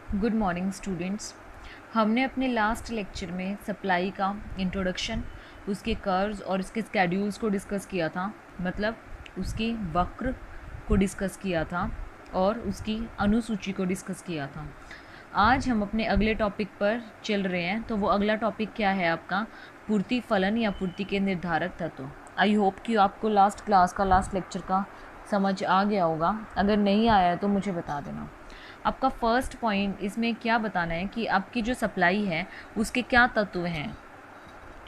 Good morning students. हमने अपने last lecture में सप्लाई का इंट्रोडक्शन, उसके कर्व्स और उसके स्केड्यूल्स को डिस्कस किया था, मतलब उसकी वक्र को डिस्कस किया था और उसकी अनुसूची को डिस्कस किया था। आज हम अपने अगले टॉपिक पर चल रहे हैं। तो वो अगला टॉपिक क्या है आपका? पूर्ति फलन या पूर्ति के निर्धारक तत्व। आई होप कि आपको लास्ट क्लास का, लास्ट लेक्चर का समझ आ गया होगा। अगर नहीं आया है तो मुझे बता देना। आपका फर्स्ट पॉइंट इसमें क्या बताना है कि आपकी जो सप्लाई है उसके क्या तत्व हैं,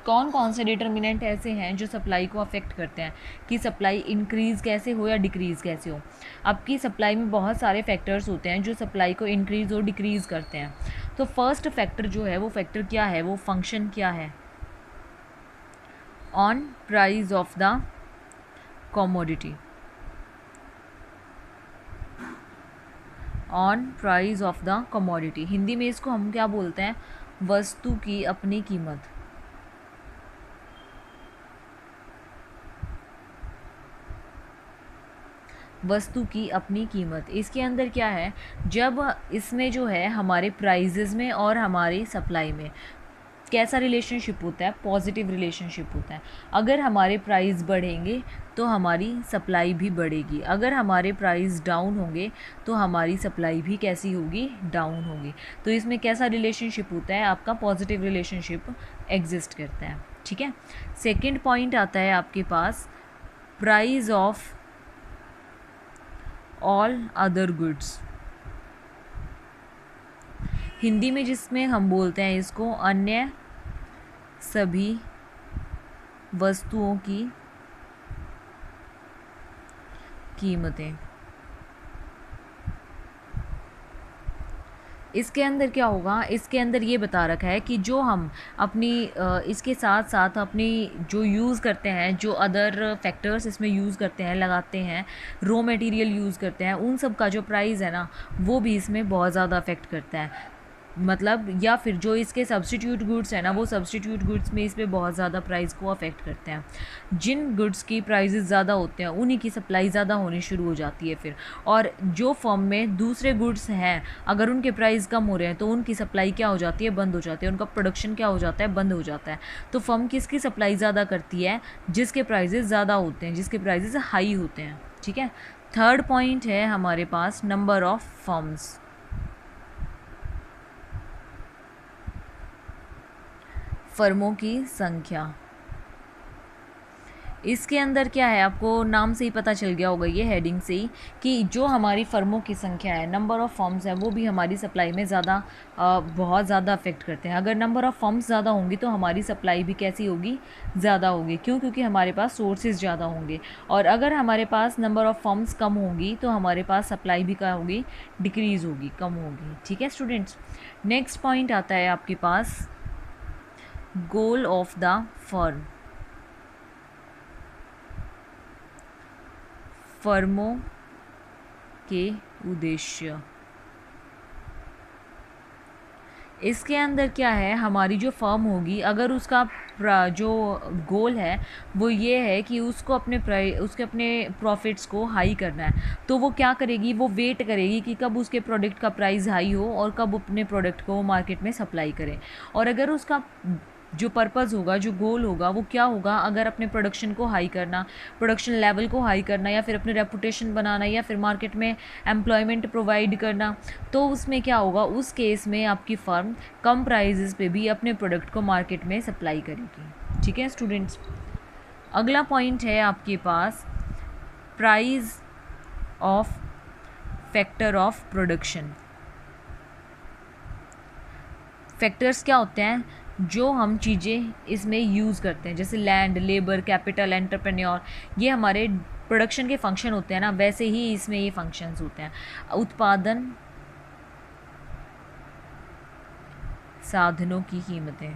कौन कौन से डिटर्मिनेंट ऐसे हैं जो सप्लाई को अफेक्ट करते हैं कि सप्लाई इंक्रीज़ कैसे हो या डिक्रीज़ कैसे हो। आपकी सप्लाई में बहुत सारे फैक्टर्स होते हैं जो सप्लाई को इंक्रीज़ और डिक्रीज़ करते हैं। तो फर्स्ट फैक्टर जो है वो फैक्टर क्या है, वो फंक्शन क्या है? On price of the commodity, on price of the commodity. Hindi में इसको हम क्या बोलते हैं? वस्तु की अपनी कीमत। वस्तु की अपनी कीमत, इसके अंदर क्या है, जब इसमें जो है हमारे प्राइजेज़ में और हमारी सप्लाई में कैसा रिलेशनशिप होता है? पॉजिटिव रिलेशनशिप होता है। अगर हमारे प्राइस बढ़ेंगे तो हमारी सप्लाई भी बढ़ेगी, अगर हमारे प्राइस डाउन होंगे तो हमारी सप्लाई भी कैसी होगी? डाउन होगी। तो इसमें कैसा रिलेशनशिप होता है? आपका पॉजिटिव रिलेशनशिप एग्जिस्ट करता है। ठीक है। सेकंड पॉइंट आता है आपके पास price of all other goods. Hindi में जिसमें हम बोलते हैं इसको अन्य सभी वस्तुओं की कीमतें। इसके अंदर क्या होगा? इसके अंदर ये बता रखा है कि जो हम अपनी इसके साथ साथ अपनी जो यूज़ करते हैं, जो अदर फैक्टर्स इसमें यूज़ करते हैं, लगाते हैं, रॉ मटेरियल यूज़ करते हैं, उन सब का जो प्राइस है ना वो भी इसमें बहुत ज़्यादा अफेक्ट करता है। मतलब या फिर जो इसके सब्स्टिट्यूट गुड्स है ना, वो सब्स्टिट्यूट गुड्स में इस पर बहुत ज़्यादा प्राइस को अफेक्ट करते हैं। जिन गुड्स की प्राइसेस ज़्यादा होते हैं उन्हीं की सप्लाई ज़्यादा होनी शुरू हो जाती है फिर। और जो फर्म में दूसरे गुड्स हैं, अगर उनके प्राइस कम हो रहे हैं तो उनकी सप्लाई क्या हो जाती है? बंद हो जाती है। उनका प्रोडक्शन क्या हो जाता है? बंद हो जाता है। तो फर्म किसकी सप्लाई ज़्यादा करती है? जिसके प्राइजेस ज़्यादा होते हैं, जिसके प्राइजेस हाई होते हैं। ठीक है। थर्ड पॉइंट है हमारे पास नंबर ऑफ फर्म्स। फर्मों की संख्या। इसके अंदर क्या है, आपको नाम से ही पता चल गया होगा, ये हेडिंग से ही, कि जो हमारी फर्मों की संख्या है, नंबर ऑफ़ फर्म्स है, वो भी हमारी सप्लाई में ज़्यादा बहुत ज़्यादा अफेक्ट करते हैं। अगर नंबर ऑफ़ फर्म्स ज़्यादा होंगी तो हमारी सप्लाई भी कैसी होगी? ज़्यादा होगी। क्यों? क्योंकि हमारे पास सोर्सेज ज़्यादा होंगे। और अगर हमारे पास नंबर ऑफ़ फर्म्स कम होंगी तो हमारे पास सप्लाई भी क्या होगी? डिक्रीज़ होगी, कम होगी। ठीक है स्टूडेंट्स। नेक्स्ट पॉइंट आता है आपके पास गोल ऑफ द फर्म। फर्मों के उद्देश्य। इसके अंदर क्या है, हमारी जो फर्म होगी, अगर उसका जो गोल है वो ये है कि उसको उसके अपने प्रॉफिट्स को हाई करना है, तो वो क्या करेगी? वो वेट करेगी कि कब उसके प्रोडक्ट का प्राइस हाई हो और कब अपने प्रोडक्ट को मार्केट में सप्लाई करे। और अगर उसका जो पर्पज़ होगा, जो गोल होगा, वो क्या होगा? अगर अपने प्रोडक्शन को हाई करना, प्रोडक्शन लेवल को हाई करना, या फिर अपने रेपुटेशन बनाना, या फिर मार्केट में एम्प्लॉयमेंट प्रोवाइड करना, तो उसमें क्या होगा? उस केस में आपकी फर्म कम प्राइजेस पे भी अपने प्रोडक्ट को मार्केट में सप्लाई करेगी। ठीक है स्टूडेंट्स। अगला पॉइंट है आपके पास price of factor of production. Factors क्या होते हैं? जो हम चीज़ें इसमें यूज़ करते हैं, जैसे लैंड, लेबर, कैपिटल, एंटरप्रेन्योर, ये हमारे प्रोडक्शन के फंक्शन होते हैं ना, वैसे ही इसमें ये फंक्शंस होते हैं। उत्पादन साधनों की कीमतें।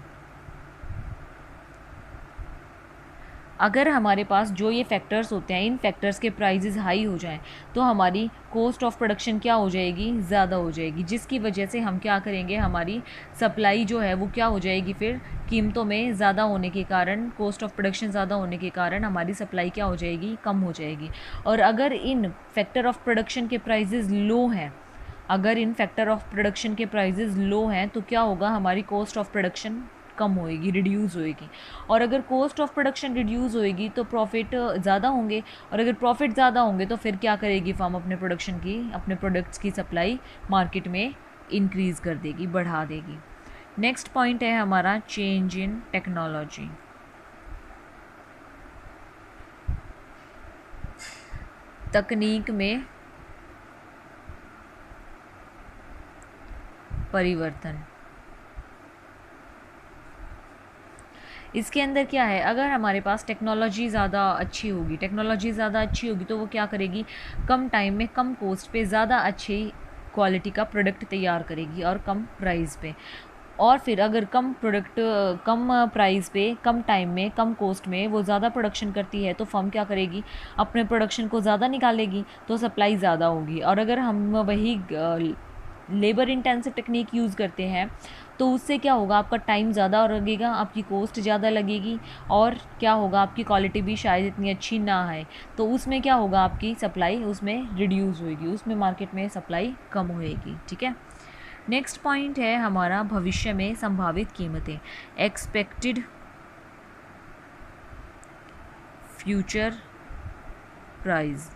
अगर हमारे पास जो ये फैक्टर्स होते हैं, इन फैक्टर्स के प्राइजेस हाई हो जाएं तो हमारी कॉस्ट ऑफ प्रोडक्शन क्या हो जाएगी? ज़्यादा हो जाएगी, जिसकी वजह से हम क्या करेंगे? हमारी सप्लाई जो है वो क्या हो जाएगी? फिर कीमतों में ज़्यादा होने के कारण, कॉस्ट ऑफ प्रोडक्शन ज़्यादा होने के कारण हमारी सप्लाई क्या हो जाएगी? कम हो जाएगी। और अगर इन फैक्टर ऑफ प्रोडक्शन के प्राइजेस लो हैं अगर इन फैक्टर ऑफ प्रोडक्शन के प्राइजेस लो हैं तो क्या होगा, हमारी कॉस्ट ऑफ प्रोडक्शन कम होएगी, रिड्यूस होएगी। और अगर कॉस्ट ऑफ प्रोडक्शन रिड्यूस होएगी तो प्रॉफिट ज़्यादा होंगे, और अगर प्रॉफिट ज़्यादा होंगे तो फिर क्या करेगी फर्म, अपने प्रोडक्शन की, अपने प्रोडक्ट्स की सप्लाई मार्केट में इंक्रीज़ कर देगी, बढ़ा देगी। नेक्स्ट पॉइंट है हमारा चेंज इन टेक्नोलॉजी। तकनीक में परिवर्तन। इसके अंदर क्या है, अगर हमारे पास टेक्नोलॉजी ज़्यादा अच्छी होगी, तो वो क्या करेगी, कम टाइम में कम कॉस्ट पे ज़्यादा अच्छी क्वालिटी का प्रोडक्ट तैयार करेगी और कम प्राइस पे। और फिर अगर कम प्राइस पे कम टाइम में कम कॉस्ट में वो ज़्यादा प्रोडक्शन करती है तो फर्म क्या करेगी, अपने प्रोडक्शन को ज़्यादा निकालेगी, तो सप्लाई ज़्यादा होगी। और अगर हम वही लेबर इंटेंसिव टेक्निक यूज़ करते हैं तो उससे क्या होगा, आपका टाइम ज़्यादा लगेगा, आपकी कॉस्ट ज़्यादा लगेगी, और क्या होगा, आपकी क्वालिटी भी शायद इतनी अच्छी ना आए, तो उसमें क्या होगा, आपकी सप्लाई उसमें रिड्यूस होएगी, उसमें मार्केट में सप्लाई कम होएगी। ठीक है। नेक्स्ट पॉइंट है हमारा भविष्य में संभावित कीमतें, एक्सपेक्टेड फ्यूचर प्राइस।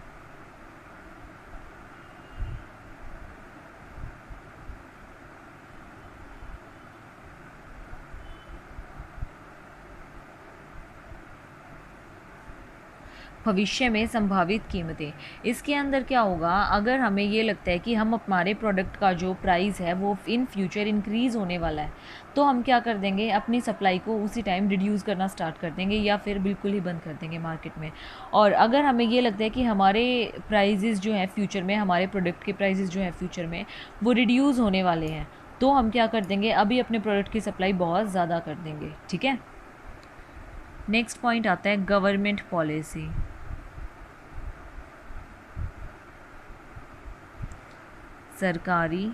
भविष्य में संभावित कीमतें, इसके अंदर क्या होगा, अगर हमें ये लगता है कि हम हमारे प्रोडक्ट का जो प्राइस है वो इन फ्यूचर इंक्रीज़ होने वाला है, तो हम क्या कर देंगे, अपनी सप्लाई को उसी टाइम रिड्यूस करना स्टार्ट कर देंगे या फिर बिल्कुल ही बंद कर देंगे मार्केट में। और अगर हमें ये लगता है कि हमारे प्राइजेज़ जो हैं फ्यूचर में, हमारे प्रोडक्ट के प्राइजेज़ जो हैं फ्यूचर में वो रिड्यूस होने वाले हैं, तो हम क्या कर देंगे, अभी अपने प्रोडक्ट की सप्लाई बहुत ज़्यादा कर देंगे। ठीक है। नेक्स्ट पॉइंट आता है गवर्नमेंट पॉलिसी। सरकारी